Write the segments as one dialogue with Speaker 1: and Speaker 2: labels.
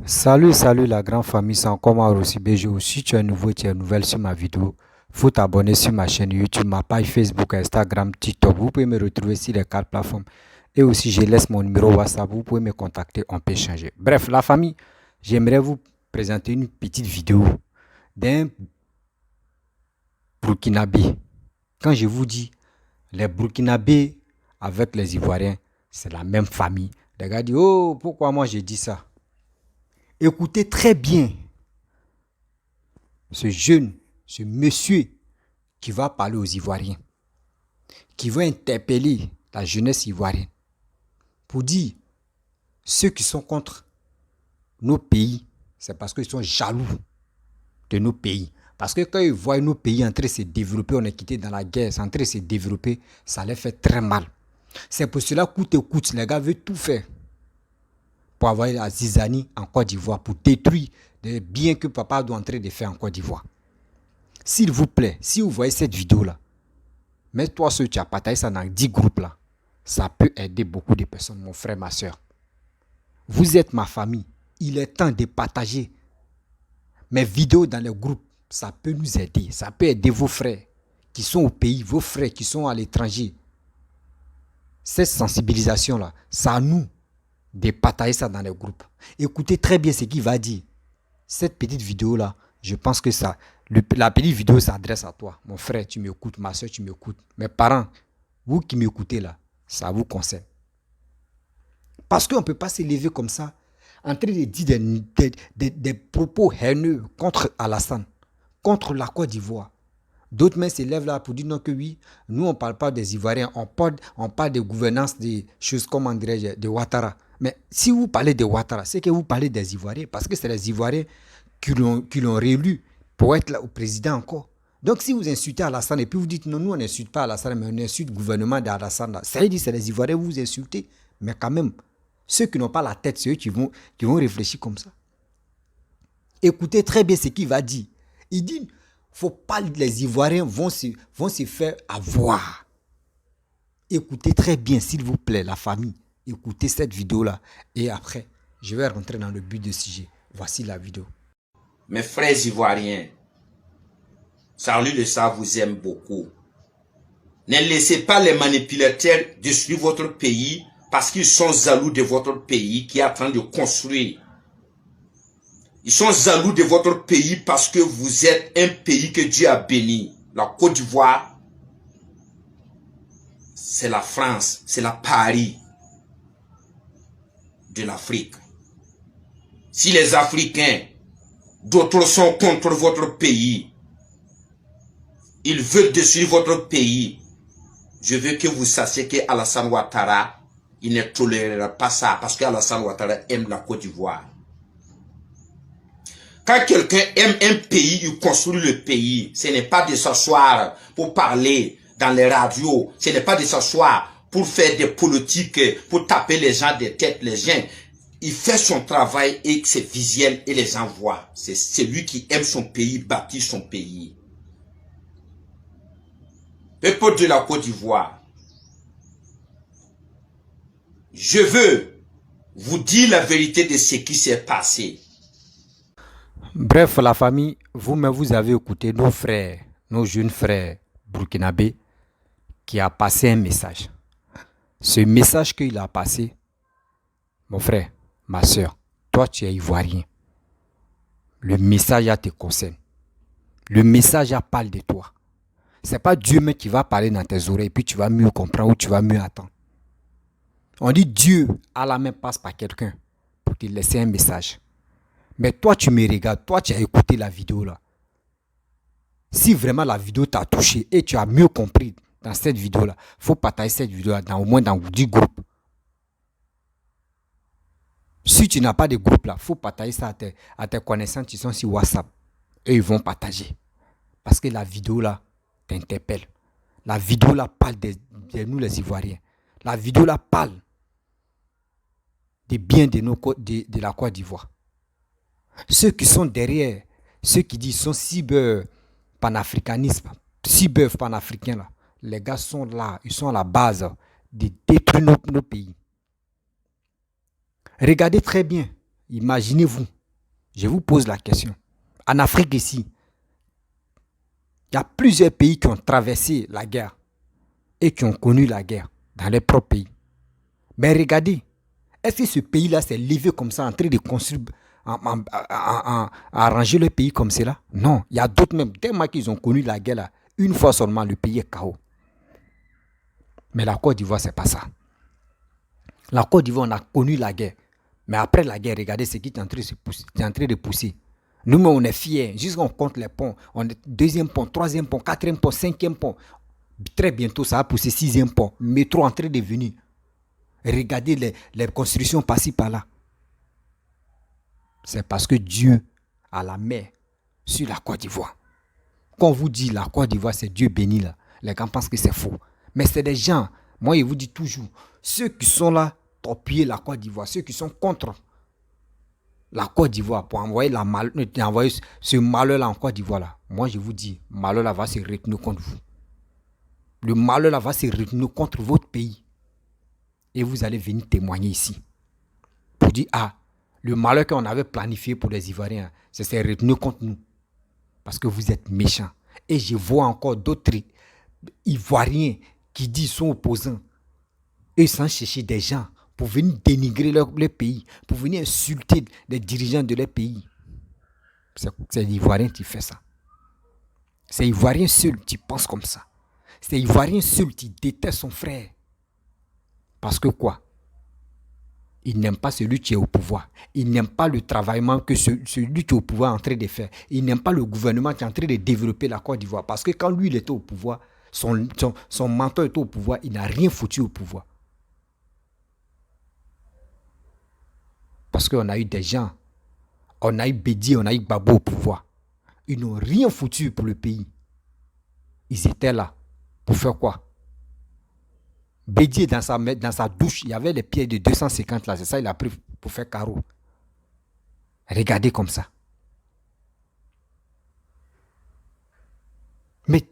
Speaker 1: Salut la grande famille, c'est encore moi aussi BG. Si tu es nouveau et tu es nouvelle sur ma vidéo, faut t'abonner sur ma chaîne YouTube, ma page Facebook, Instagram, TikTok. Vous pouvez me retrouver sur les quatre plateformes. Et aussi, je laisse mon numéro WhatsApp, vous pouvez me contacter, on peut échanger. Bref, la famille, j'aimerais vous présenter une petite vidéo d'un Burkinabé. Quand je vous dis les Burkinabés avec les Ivoiriens, c'est la même famille. Les gars disent, oh, pourquoi moi j'ai dit ça? Écoutez très bien ce jeune, ce monsieur qui va parler aux Ivoiriens, qui va interpeller la jeunesse ivoirienne pour dire ceux qui sont contre nos pays, c'est parce qu'ils sont jaloux de nos pays. Parce que quand ils voient nos pays en train de se développer, on est quitté dans la guerre, c'est en train de se développer, ça les fait très mal. C'est pour cela, coûte que coûte, les gars veulent tout faire pour avoir la zizanie en Côte d'Ivoire, pour détruire les biens que papa doit en train de faire en Côte d'Ivoire. S'il vous plaît, si vous voyez cette vidéo-là, mets-toi sur tu as partagé ça dans 10 groupes là. Ça peut aider beaucoup de personnes, mon frère, ma soeur. Vous êtes ma famille. Il est temps de partager mes vidéos dans les groupes. Ça peut nous aider. Ça peut aider vos frères qui sont au pays, vos frères qui sont à l'étranger. Cette sensibilisation-là, c'est à nous de partager ça dans les groupes. Écoutez très bien ce qu'il va dire. Cette petite vidéo-là, je pense que ça, la petite vidéo s'adresse à toi. Mon frère, tu m'écoutes. Ma soeur, tu m'écoutes. Mes parents, vous qui m'écoutez là, ça vous concerne. Parce qu'on ne peut pas s'élever comme ça, en train de dire des propos haineux contre Alassane, contre la Côte d'Ivoire. D'autres même s'élèvent là pour dire non que oui, nous on ne parle pas des Ivoiriens, on parle de gouvernance, des choses comme on dirait de Ouattara. Mais si vous parlez de Ouattara, c'est que vous parlez des Ivoiriens, parce que c'est les Ivoiriens qui l'ont réélu pour être là au président encore. Donc si vous insultez Alassane et puis vous dites non, nous on n'insulte pas Alassane, mais on insulte le gouvernement d'Alassane, ça veut dire que c'est les Ivoiriens, vous insultez, mais quand même, ceux qui n'ont pas la tête, c'est eux qui vont réfléchir comme ça. Écoutez très bien ce qu'il va dire. Il dit, faut pas, les Ivoiriens vont se faire avoir. Écoutez très bien, s'il vous plaît, la famille. Écoutez cette vidéo-là. Et après, je vais rentrer dans le but du sujet. Voici la vidéo.
Speaker 2: Mes frères ivoiriens, Charlie de ça vous aime beaucoup. Ne laissez pas les manipulateurs détruire votre pays parce qu'ils sont jaloux de votre pays qui est en train de construire. Ils sont jaloux de votre pays parce que vous êtes un pays que Dieu a béni. La Côte d'Ivoire, c'est la France, c'est la Paris de l'Afrique. Si les Africains, d'autres sont contre votre pays, ils veulent détruire votre pays, je veux que vous sachiez que Alassane Ouattara, il ne tolérera pas ça parce qu'Alassane Ouattara aime la Côte d'Ivoire. Quand quelqu'un aime un pays, il construit le pays. Ce n'est pas de s'asseoir pour parler dans les radios. Ce n'est pas de s'asseoir pour faire des politiques, pour taper les gens des têtes, les gens. Il fait son travail et c'est visuel et les gens voient. C'est celui qui aime son pays, bâtit son pays. Peuple de la Côte d'Ivoire, je veux vous dire la vérité de ce qui s'est passé.
Speaker 1: Bref, la famille, vous-même, vous avez écouté nos frères, nos jeunes frères burkinabés qui a passé un message. Ce message qu'il a passé, mon frère, ma soeur, toi tu es ivoirien. Le message te concerne. Le message parle de toi. Ce n'est pas Dieu même qui va parler dans tes oreilles et puis tu vas mieux comprendre ou tu vas mieux attendre. On dit Dieu à la main passe par quelqu'un pour te laisser un message. Mais toi, tu me regardes, toi, tu as écouté la vidéo là. Si vraiment la vidéo t'a touché et tu as mieux compris dans cette vidéo là, il faut partager cette vidéo là au moins dans 10 groupes. Si tu n'as pas de groupe là, il faut partager ça à tes connaissances qui sont sur WhatsApp. Et ils vont partager. Parce que la vidéo là t'interpelle. La vidéo là parle de nous les Ivoiriens. La vidéo là parle des biens de la Côte d'Ivoire. Ceux qui sont derrière, ceux qui disent sont cyber-panafricanisme, cyber-panafricains là, les gars sont là, ils sont à la base de détruire nos pays. Regardez très bien, imaginez-vous, Je vous pose la question. En Afrique ici, il y a plusieurs pays qui ont traversé la guerre et qui ont connu la guerre dans leur propre pays. Mais regardez, est-ce que ce pays-là s'est levé comme ça, en train de construire, à arranger le pays comme cela? Non, il y a d'autres même, tellement qu'ils ont connu la guerre là, une fois seulement, le pays est KO. Mais la Côte d'Ivoire, c'est pas ça. La Côte d'Ivoire, on a connu la guerre. Mais après la guerre, regardez ce qui est en train de pousser. Nous-mêmes, on est fiers. Jusqu'à on compte les ponts. On est deuxième pont, troisième pont, quatrième pont, cinquième pont. Très bientôt, ça va pousser sixième pont. Métro en train de venir. Regardez les constructions par-ci, par-là. C'est parce que Dieu a la main sur la Côte d'Ivoire. Quand on vous dit la Côte d'Ivoire, c'est Dieu béni là. Les gens pensent que c'est faux. Mais c'est des gens, moi je vous dis toujours, ceux qui sont là pour appuyer la Côte d'Ivoire, ceux qui sont contre la Côte d'Ivoire pour envoyer ce malheur là en Côte d'Ivoire là, moi je vous dis, malheur là va se retourner contre vous. Le malheur là va se retourner contre votre pays. Et vous allez venir témoigner ici. Pour dire, le malheur qu'on avait planifié pour les Ivoiriens, c'est s'est retenu contre nous. Parce que vous êtes méchants. Et je vois encore d'autres Ivoiriens qui disent sont opposants. Eux sans chercher des gens pour venir dénigrer leur pays, pour venir insulter les dirigeants de leur pays. C'est l'Ivoirien qui fait ça. C'est l'Ivoirien seul qui pense comme ça. C'est l'Ivoirien seul qui déteste son frère. Parce que quoi? Il n'aime pas celui qui est au pouvoir. Il n'aime pas le travaillement que celui qui est au pouvoir est en train de faire. Il n'aime pas le gouvernement qui est en train de développer la Côte d'Ivoire. Parce que quand lui, il était au pouvoir, son mentor était au pouvoir, il n'a rien foutu au pouvoir. Parce qu'on a eu des gens, on a eu Bédié, on a eu Gbagbo au pouvoir. Ils n'ont rien foutu pour le pays. Ils étaient là pour faire quoi? Bédié, dans sa douche, il y avait les pieds de 250 là. C'est ça, il a pris pour faire carreau. Regardez comme ça. Mais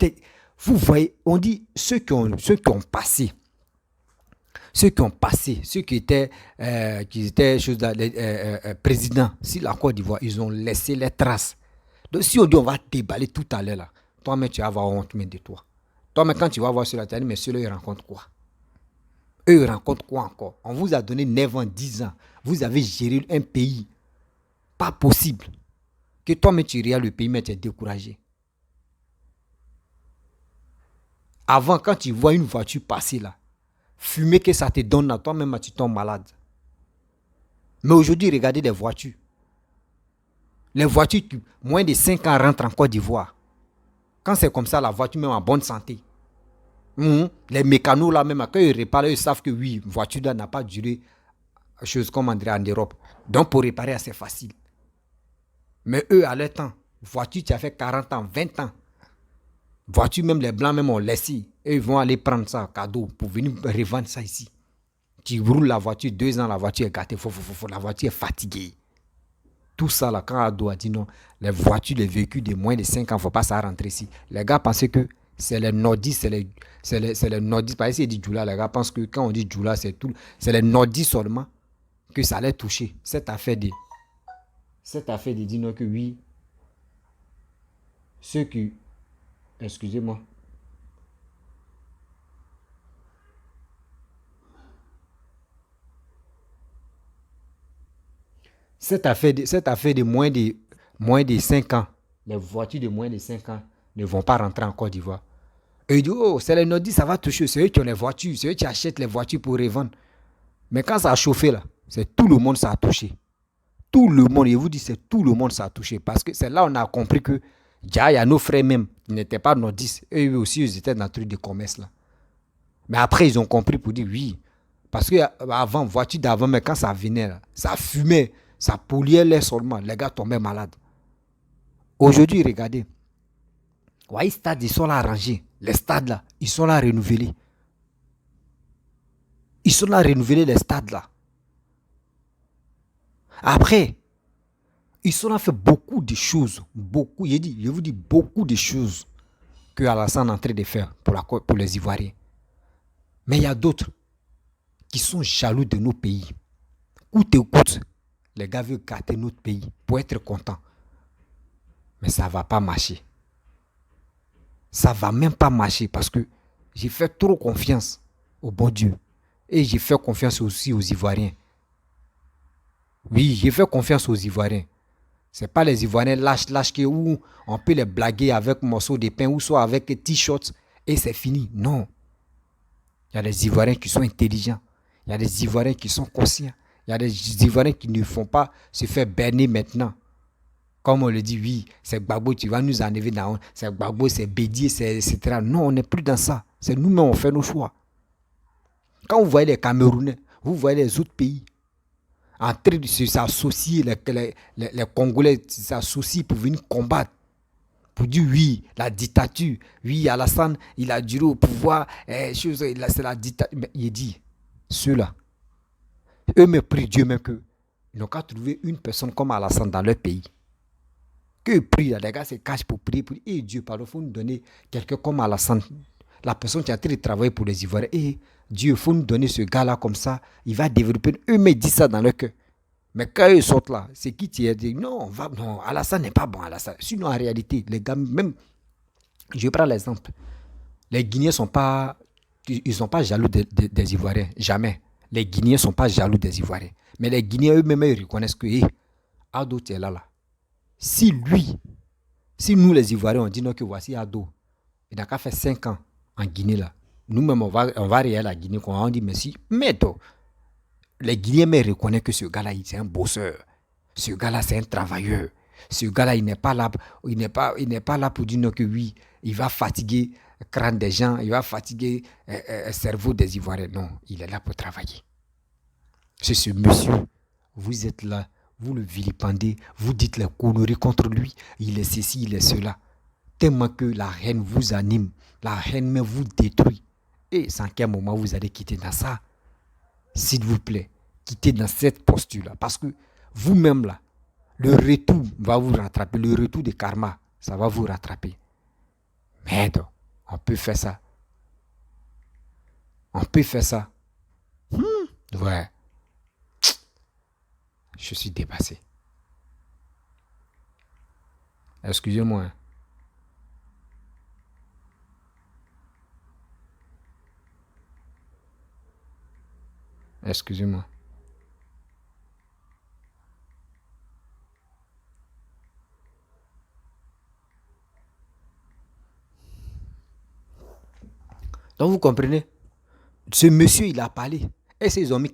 Speaker 1: vous voyez, on dit ceux qui ont passé, ceux qui étaient présidents, si la Côte d'Ivoire, ils ont laissé les traces. Donc si on dit on va déballer tout à l'heure là, toi-même tu vas avoir honte de toi. Toi-même quand tu vas voir sur la télé, mais ceux-là ils rencontrent quoi? Eux, ils rencontrent quoi encore? On vous a donné 9 ans, 10 ans. Vous avez géré un pays. Pas possible. Que toi-même, tu regardes le pays, mais tu es découragé. Avant, quand tu vois une voiture passer là, fumer que ça te donne là, toi-même, tu tombes malade. Mais aujourd'hui, regardez les voitures. Les voitures qui, moins de 5 ans, rentrent en Côte d'Ivoire. Quand c'est comme ça, la voiture même en bonne santé. Les mécanos là même, quand ils réparent, ils savent que oui, une voiture là n'a pas duré chose comme on dirait en Europe. Donc pour réparer, c'est facile. Mais eux, à leur temps, voiture qui a fait 40 ans, 20 ans, voiture même les blancs même ont laissé. Et ils vont aller prendre ça cadeau pour venir revendre ça ici. Tu roules la voiture 2 ans, la voiture est gâtée, la voiture est fatiguée. Tout ça là, quand Ado a dit non, les voitures, les véhicules de moins de 5 ans, il ne faut pas ça rentrer ici. Les gars pensaient que c'est les nordistes, c'est les nordistes. Par ici, il dit Djoula, les gars pensent que quand on dit Djoula, c'est les nordistes seulement que ça allait toucher. Cette affaire de dire non que oui, ceux qui, excusez-moi, cette affaire de moins de 5 ans, les voitures de moins de 5 ans ne vont pas rentrer en Côte d'Ivoire. Et ils disent, oh, c'est les nordistes, ça va toucher. C'est eux qui ont les voitures, c'est eux qui achètent les voitures pour revendre. Mais quand ça a chauffé là, c'est tout le monde ça a touché. Tout le monde, je vous dis, c'est tout le monde ça a touché. Parce que c'est là on a compris que il y a nos frères même, qui n'étaient pas nordistes. Eux aussi, ils étaient dans le truc de commerce là. Mais après, ils ont compris pour dire oui. Parce que avant, voiture d'avant, mais quand ça venait là, ça fumait, ça polluait l'air seulement. Les gars tombaient malades. Aujourd'hui, regardez. Ouais, les stades, ils sont là arrangés. Les stades là, ils sont là renouvelés. Ils sont là renouvelés, les stades là. Après, ils sont là fait beaucoup de choses. Beaucoup, je vous dis beaucoup de choses que Alassane est en train de faire pour les Ivoiriens. Mais il y a d'autres qui sont jaloux de nos pays. Coûte que coûte, Les gars veulent gâter notre pays pour être contents. Mais ça ne va pas marcher. Ça ne va même pas marcher parce que j'ai fait trop confiance au bon Dieu. Et j'ai fait confiance aussi aux Ivoiriens. Oui, j'ai fait confiance aux Ivoiriens. Ce n'est pas les Ivoiriens lâches où on peut les blaguer avec un morceau de pain ou soit avec des t-shirts et c'est fini. Non. Il y a des Ivoiriens qui sont intelligents. Il y a des Ivoiriens qui sont conscients. Il y a des Ivoiriens qui ne font pas se faire berner maintenant. Comme on le dit, oui, c'est Gbagbo, tu vas nous enlever dans... C'est Gbagbo, c'est Bédier, etc. Non, on n'est plus dans ça. C'est nous-mêmes, on fait nos choix. Quand vous voyez les Camerounais, vous voyez les autres pays en train de s'associer, les Congolais s'associent pour venir combattre. Pour dire oui, la dictature, oui, Alassane, il a duré au pouvoir, c'est la dictature. Mais il dit, ceux-là, eux me prient Dieu même qu'ils n'ont qu'à trouver une personne comme Alassane dans leur pays. Que prient, les gars se cachent pour prier, pour dire, hey, Dieu, pardon, il faut nous donner quelqu'un comme Alassane. La personne qui a en train de travailler pour les Ivoiriens, hey, Dieu, il faut nous donner ce gars-là comme ça, il va développer. Eux me disent ça dans leur cœur. Mais quand ils sortent là, c'est qui qui a dit non, Alassane n'est pas bon, Alassane. Sinon, en réalité, les gars, même, je prends l'exemple. Les Guinéens sont pas, ils sont pas jaloux des Ivoiriens, jamais. Les Guinéens sont pas jaloux des Ivoiriens. Mais les Guinéens eux-mêmes, ils reconnaissent que, hey, Ado, tu es là. Si nous les Ivoiriens, on dit non, que voici Ado, il n'a qu'à faire 5 ans en Guinée là. Nous-mêmes, on va réagir à la Guinée, on dit merci, mais toi, les Guinéens reconnaissent que ce gars-là, c'est un bosseur. Ce gars-là, c'est un travailleur. Ce gars-là, il n'est pas là pour dire non que oui, il va fatiguer le crâne des gens, il va fatiguer le cerveau des Ivoiriens. Non, il est là pour travailler. C'est ce monsieur, vous êtes là, vous le vilipendez, vous dites les conneries contre lui, il est ceci, il est cela. Tellement que la haine vous anime, la haine même vous détruit. Et sans quel moment vous allez quitter dans ça? S'il vous plaît, quittez dans cette posture-là. Parce que vous-même, là, le retour va vous rattraper. Le retour de karma, ça va vous rattraper. Merde, on peut faire ça. On peut faire ça. Ouais. Je suis dépassé. Excusez-moi. Excusez-moi. Donc vous comprenez, ce monsieur il a parlé. Et ils ont mis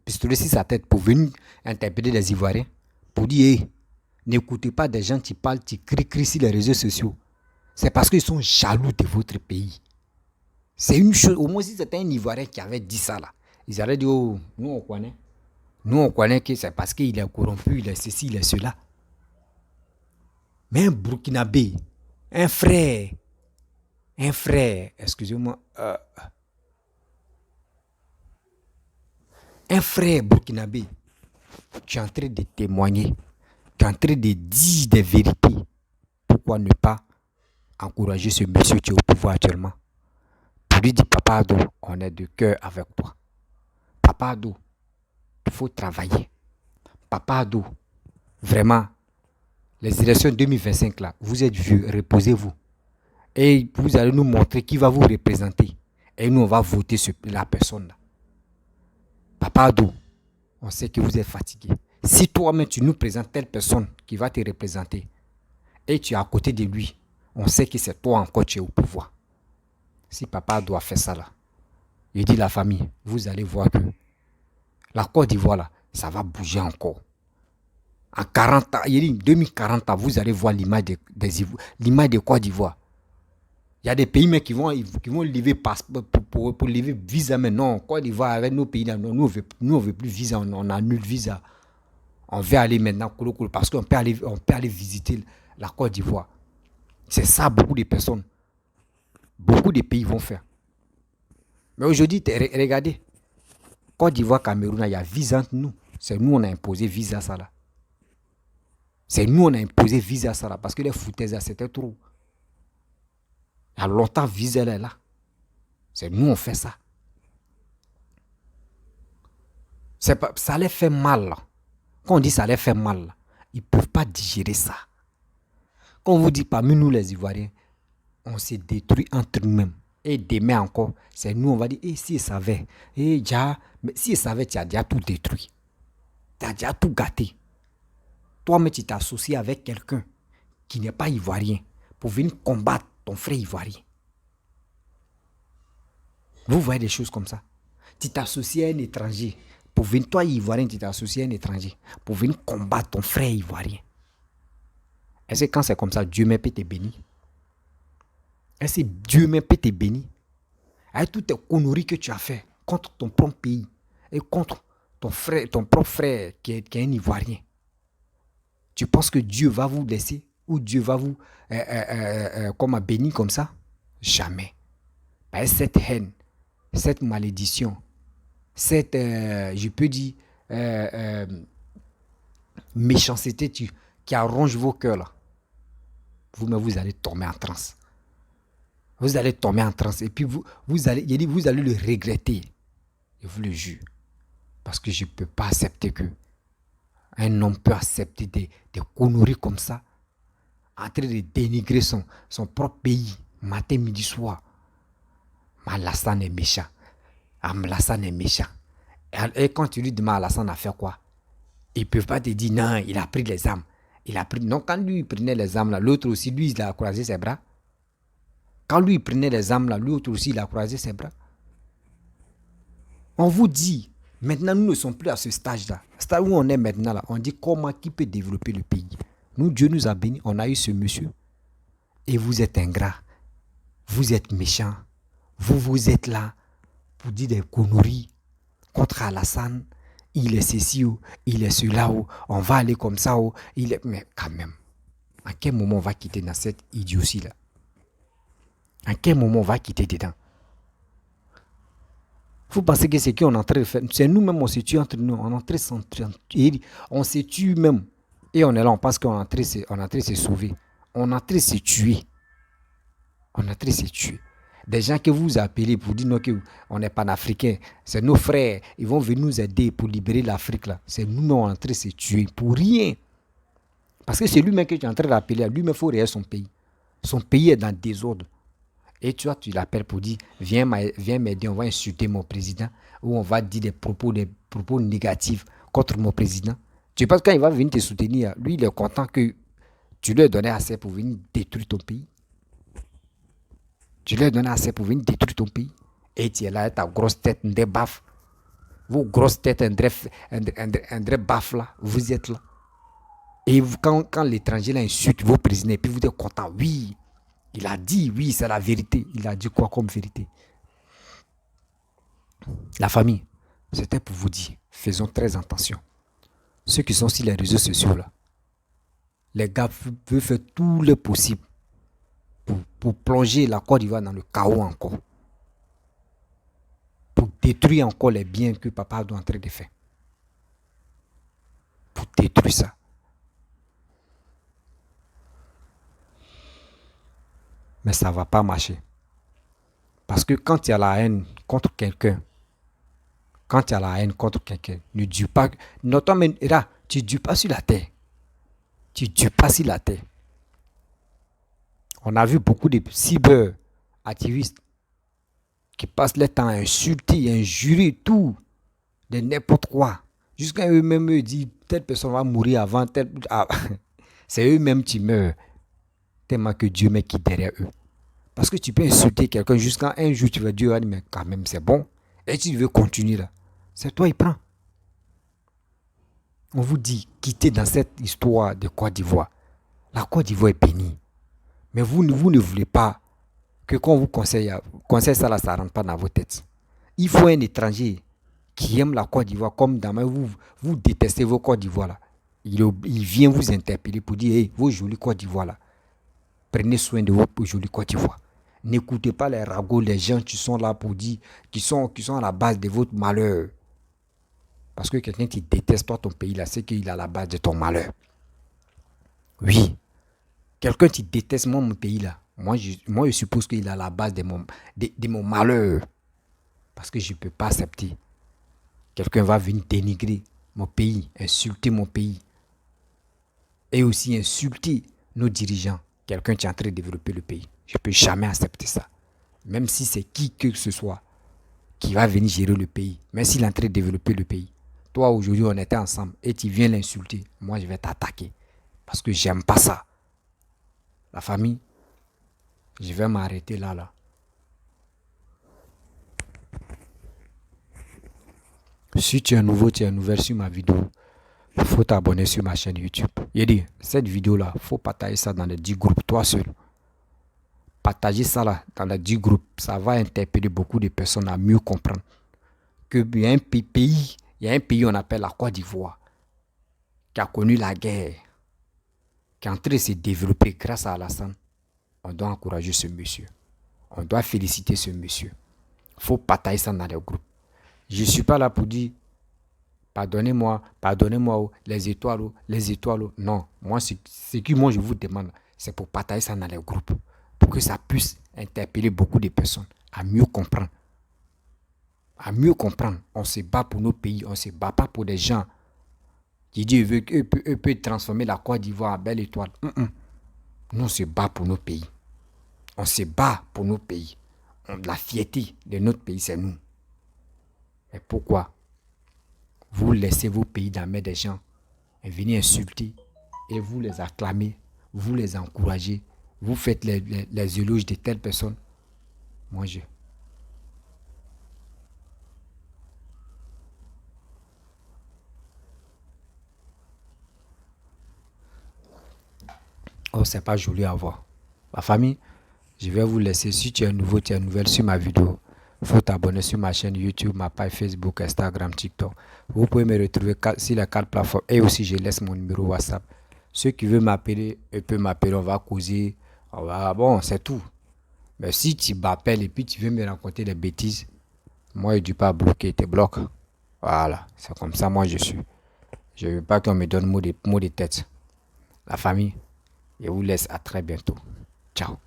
Speaker 1: pistolet sur sa tête pour venir interpeller les Ivoiriens. Pour dire, hey, n'écoutez pas des gens qui parlent, qui crient sur les réseaux sociaux. C'est parce qu'ils sont jaloux de votre pays. C'est une chose, au moins si c'était un Ivoirien qui avait dit ça là. Ils allaient dire, oh, nous on connaît. Nous on connaît que c'est parce qu'il est corrompu, il est ceci, il est cela. Mais un Burkinabé, un frère, excusez-moi, un frère burkinabé, tu es en train de témoigner, tu es en train de dire des vérités. Pourquoi ne pas encourager ce monsieur qui est au pouvoir actuellement? Pour lui dire, Papa Ado, on est de cœur avec toi. Papa Ado, il faut travailler. Papa Ado, vraiment, les élections 2025 là, vous êtes vieux, reposez-vous. Et vous allez nous montrer qui va vous représenter. Et nous, on va voter sur la personne là. Papa Ado, on sait que vous êtes fatigué. Si toi-même tu nous présentes telle personne qui va te représenter et tu es à côté de lui, on sait que c'est toi encore qui es au pouvoir. Si Papa doit faire ça là, il dit la famille, vous allez voir que la Côte d'Ivoire là, ça va bouger encore. En 40 ans, il dit 2040 ans, vous allez voir l'image de Côte d'Ivoire. Il y a des pays mais qui vont lever pour lever visa, mais non, Côte d'Ivoire avec nos pays là, nous on veut plus visa, on annule visa. On veut aller maintenant parce qu'on peut aller visiter la Côte d'Ivoire. C'est ça beaucoup de personnes, beaucoup de pays vont faire. Mais aujourd'hui, regardez, Côte d'Ivoire, Cameroun, il y a visa entre nous. C'est nous on a imposé visa ça là. C'est nous on a imposé visa ça là parce que les foutaises là c'était trop. Il y a longtemps, visa est là. C'est nous, on fait ça. Ça les fait mal. Là. Quand on dit ça leur fait mal, là, ils ne peuvent pas digérer ça. Quand on vous dit parmi nous les Ivoiriens, on s'est détruit entre nous-mêmes. Et demain encore, c'est nous, on va dire, si ils savaient, mais si ils savaient, tu as déjà tout détruit. Tu as déjà tout gâté. Toi-même, tu t'es associé avec quelqu'un qui n'est pas ivoirien pour venir combattre ton frère ivoirien. Vous voyez des choses comme ça. Tu t'associes à un étranger pour venir, toi ivoirien, tu t'associes à un étranger pour venir combattre ton frère ivoirien. Est-ce que quand c'est comme ça, Dieu même peut te bénir? Est-ce que Dieu même peut te bénir? Avec toutes tes conneries que tu as fait contre ton propre pays et contre ton frère, ton propre frère qui est un Ivoirien. Tu penses que Dieu va vous laisser ou Dieu va vous bénir comme ça? Jamais. Parce que cette haine, cette malédiction, cette, je peux dire, méchanceté qui arrange vos cœurs là, vous allez tomber en transe. Vous allez tomber en transe et puis vous allez le regretter. Je vous le jure. Parce que je ne peux pas accepter que un homme peut accepter des conneries comme ça, en train de dénigrer son propre pays, matin, midi, soir. Alassane est méchant. Alassane est méchant. Et quand tu lui demandes Alassane a fait quoi? Ils ne peuvent pas te dire non, il a pris les armes. Non, quand lui il prenait les armes, là, l'autre aussi, lui, il a croisé ses bras. Quand lui il prenait les armes, là, l'autre aussi, il a croisé ses bras. On vous dit, maintenant, nous ne sommes plus à ce stage-là. Stade où on est maintenant, là, on dit comment qui peut développer le pays. Nous, Dieu nous a bénis, on a eu ce monsieur. Et vous êtes ingrat. Vous êtes méchant. Vous êtes là pour dire des conneries contre Alassane. Il est ceci ou il est cela ou on va aller comme ça ou il est... Mais quand même, à quel moment on va quitter dans cette idiotie-là? À quel moment on va quitter dedans? Vous pensez que c'est qui on est en train de faire? C'est nous-mêmes, on se tue entre nous. On est en train de s'entretuer. On se tue même. Et on est là, on pense qu'on est en train de se sauver. On est en train de se tuer. On est en train de se tuer. Des gens que vous appelez pour dire non, qu'on est panafricains, c'est nos frères, ils vont venir nous aider pour libérer l'Afrique là. C'est nous-mêmes on est en train de se tuer pour rien. Parce que c'est lui-même que tu es en train d'appeler, lui-même il faut réagir son pays. Son pays est dans le désordre. Et tu l'appelles pour dire, viens m'aider, on va insulter mon président, ou on va dire des propos négatifs contre mon président. Tu penses que quand il va venir te soutenir, lui il est content que tu lui as donné assez pour venir détruire ton pays. Tu lui as donné assez pour venir détruire ton pays. Et tu es là, ta grosse tête, un baf. Vos grosses têtes, un baf là, vous êtes là. Et quand l'étranger insulte vos présidents, et puis vous êtes content, oui, il a dit, oui, c'est la vérité. Il a dit quoi comme vérité? La famille, c'était pour vous dire, faisons très attention. Ceux qui sont sur les réseaux sociaux là, les gars veulent faire tout le possible pour plonger la Côte d'Ivoire dans le chaos encore. Pour détruire encore les biens que papa est en train de faire. Pour détruire ça. Mais ça ne va pas marcher. Parce que quand il y a la haine contre quelqu'un, ne dis pas, notamment, là, tu ne dis pas sur la terre. Tu ne dis pas sur la terre. On a vu beaucoup de cyber-activistes qui passent leur temps à insulter, à injurer tout, de n'importe quoi. Jusqu'à eux-mêmes, ils disent, telle personne va mourir avant, c'est eux-mêmes qui meurent. Tellement que Dieu met qui derrière eux. Parce que tu peux insulter quelqu'un jusqu'à un jour, tu vas dire, mais quand même, c'est bon. Et tu veux continuer là. C'est toi, il prend. On vous dit, quittez dans cette histoire de Côte d'Ivoire. La Côte d'Ivoire est bénie. Mais vous ne voulez pas que quand on vous conseille ça, là, ça ne rentre pas dans vos têtes. Il faut un étranger qui aime la Côte d'Ivoire comme dans vous détestez vos Côte d'Ivoire là. Il vient vous interpeller pour dire, hey, vos jolis Côte d'Ivoire là. Prenez soin de votre jolie Côte d'Ivoire. N'écoutez pas les ragots, les gens qui sont là pour dire, qui sont à la base de votre malheur. Parce que quelqu'un qui déteste pas ton pays là, c'est qu'il est à la base de ton malheur. Oui. Quelqu'un qui déteste mon pays là, moi je suppose qu'il est à la base de mon malheur. Parce que je ne peux pas accepter. Quelqu'un va venir dénigrer mon pays, insulter mon pays et aussi insulter nos dirigeants, quelqu'un qui est en train de développer le pays. Je ne peux jamais accepter ça. Même si c'est qui que ce soit qui va venir gérer le pays, même s'il est en train de développer le pays. Toi, aujourd'hui, on était ensemble et tu viens l'insulter. Moi, je vais t'attaquer parce que j'aime pas ça. La famille, je vais m'arrêter là. Si tu es nouveau, tu es nouvelle sur ma vidéo, il faut t'abonner sur ma chaîne YouTube. Il dit, cette vidéo-là, il faut partager ça dans les 10 groupes, toi seul. Partager ça là, dans les 10 groupes, ça va interpeller beaucoup de personnes à mieux comprendre qu'il y a un pays, on appelle la Côte d'Ivoire, qui a connu la guerre, qui est en train de se développer grâce à Alassane. On doit encourager ce monsieur. On doit féliciter ce monsieur. Il faut partager ça dans les groupes. Je ne suis pas là pour dire pardonnez-moi, les étoiles. Non, moi, ce que moi je vous demande, c'est pour partager ça dans les groupes. Pour que ça puisse interpeller beaucoup de personnes à mieux comprendre. À mieux comprendre. On se bat pour nos pays, on ne se bat pas pour des gens qui disent qu'eux peuvent transformer la Côte d'Ivoire en belle étoile. Nous, on se bat pour nos pays. On se bat pour nos pays. La fierté de notre pays, c'est nous. Mais pourquoi vous laissez vos pays dans la main des gens et venez insulter et vous les acclamez, vous les encouragez, vous faites les éloges de telles personnes? Moi, oh, c'est pas joli à voir. La famille, je vais vous laisser. Si tu es nouveau, tu es nouvelle sur ma vidéo, il faut t'abonner sur ma chaîne YouTube, ma page Facebook, Instagram, TikTok. Vous pouvez me retrouver sur les 4 plateformes et aussi je laisse mon numéro WhatsApp. Ceux qui veulent m'appeler, ils peuvent m'appeler, on va causer. Bon, c'est tout. Mais si tu m'appelles et puis tu veux me raconter des bêtises, moi, je ne dis pas bloquer, tu bloques. Voilà, c'est comme ça, moi, je suis. Je ne veux pas qu'on me donne mot de tête. La famille, je vous laisse à très bientôt. Ciao.